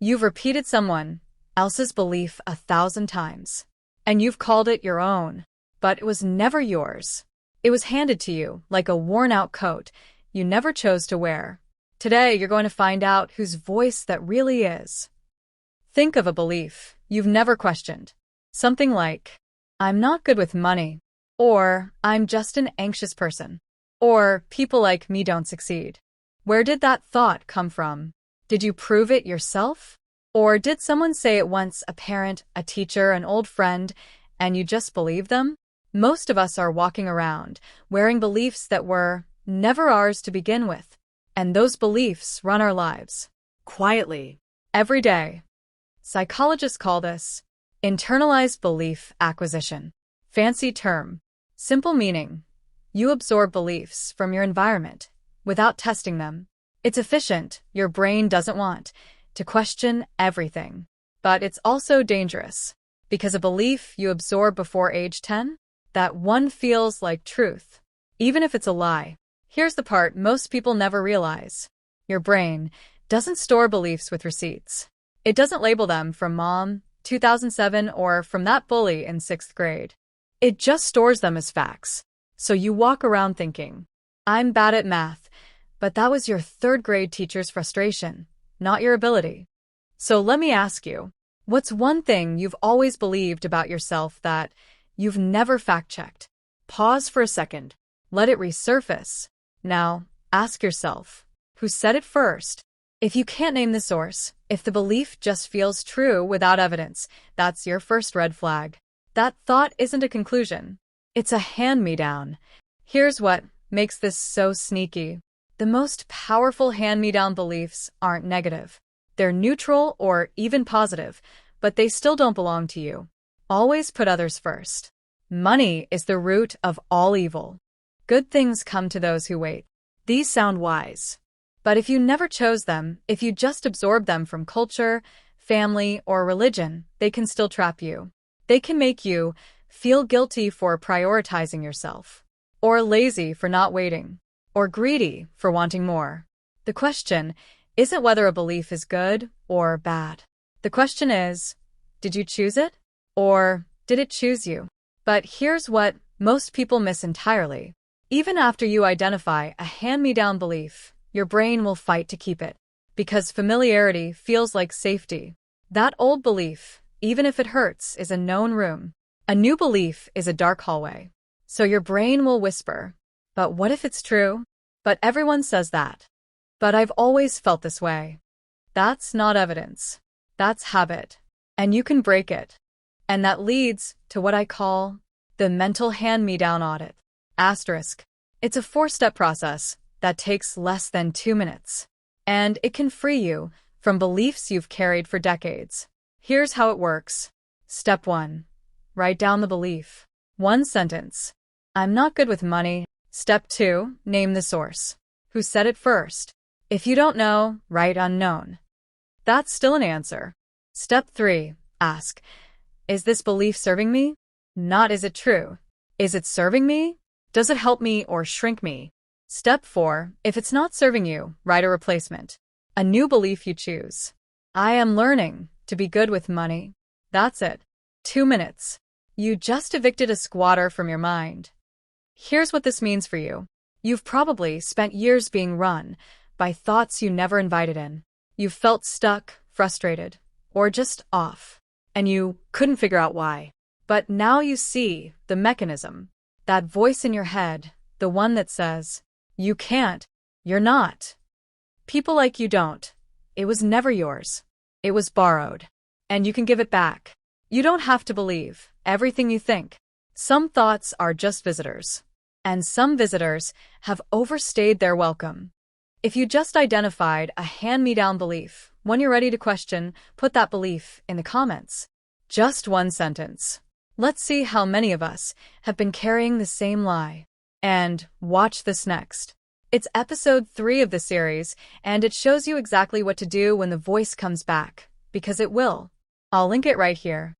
You've repeated someone else's belief 1,000 times, and you've called it your own, but it was never yours. It was handed to you like a worn-out coat you never chose to wear. Today, you're going to find out whose voice that really is. Think of a belief you've never questioned. Something like, I'm not good with money, or I'm just an anxious person, or people like me don't succeed. Where did that thought come from? Did you prove it yourself? Or did someone say it once, a parent, a teacher, an old friend, and you just believe them? Most of us are walking around wearing beliefs that were never ours to begin with, and those beliefs run our lives quietly, every day. Psychologists call this internalized belief acquisition. Fancy term. Simple meaning. You absorb beliefs from your environment without testing them. It's efficient. Your brain doesn't want to question everything. But it's also dangerous, because a belief you absorb before age 10, that one feels like truth, even if it's a lie. Here's the part most people never realize. Your brain doesn't store beliefs with receipts. It doesn't label them from Mom, 2007, or from that bully in 6th grade. It just stores them as facts. So you walk around thinking, I'm bad at math, but that was your 3rd grade teacher's frustration, not your ability. So let me ask you, what's one thing you've always believed about yourself that you've never fact-checked? Pause for a second. Let it resurface. Now, ask yourself, who said it first? If you can't name the source, if the belief just feels true without evidence, that's your first red flag. That thought isn't a conclusion. It's a hand-me-down. Here's what makes this so sneaky. The most powerful hand-me-down beliefs aren't negative. They're neutral or even positive, but they still don't belong to you. Always put others first. Money is the root of all evil. Good things come to those who wait. These sound wise. But if you never chose them, if you just absorbed them from culture, family, or religion, they can still trap you. They can make you feel guilty for prioritizing yourself, or lazy for not waiting, or greedy for wanting more. The question isn't whether a belief is good or bad. The question is, did you choose it? Or did it choose you? But here's what most people miss entirely. Even after you identify a hand-me-down belief, your brain will fight to keep it, because familiarity feels like safety. That old belief, even if it hurts, is a known room. A new belief is a dark hallway. So your brain will whisper, but what if it's true? But everyone says that. But I've always felt this way. That's not evidence. That's habit. And you can break it. And that leads to what I call the mental hand-me-down audit. Asterisk. It's a 4-step process that takes less than 2 minutes. And it can free you from beliefs you've carried for decades. Here's how it works. Step 1. Write down the belief. 1 sentence. I'm not good with money. Step 2. Name the source. Who said it first? If you don't know, write unknown. That's still an answer. Step 3. Ask, is this belief serving me? Not is it true. Is it serving me? Does it help me or shrink me? Step 4. If it's not serving you, write a replacement. A new belief you choose. I am learning to be good with money. That's it. 2 minutes. You just evicted a squatter from your mind. Here's what this means for you. You've probably spent years being run by thoughts you never invited in. You've felt stuck, frustrated, or just off, and you couldn't figure out why. But now you see the mechanism. That voice in your head, the one that says, you can't, you're not. People like you don't. It was never yours. It was borrowed. And you can give it back. You don't have to believe everything you think. Some thoughts are just visitors. And some visitors have overstayed their welcome. If you just identified a hand-me-down belief, when you're ready to question, put that belief in the comments. Just 1 sentence. Let's see how many of us have been carrying the same lie. And watch this next. It's episode 3 of the series, and it shows you exactly what to do when the voice comes back, because it will. I'll link it right here.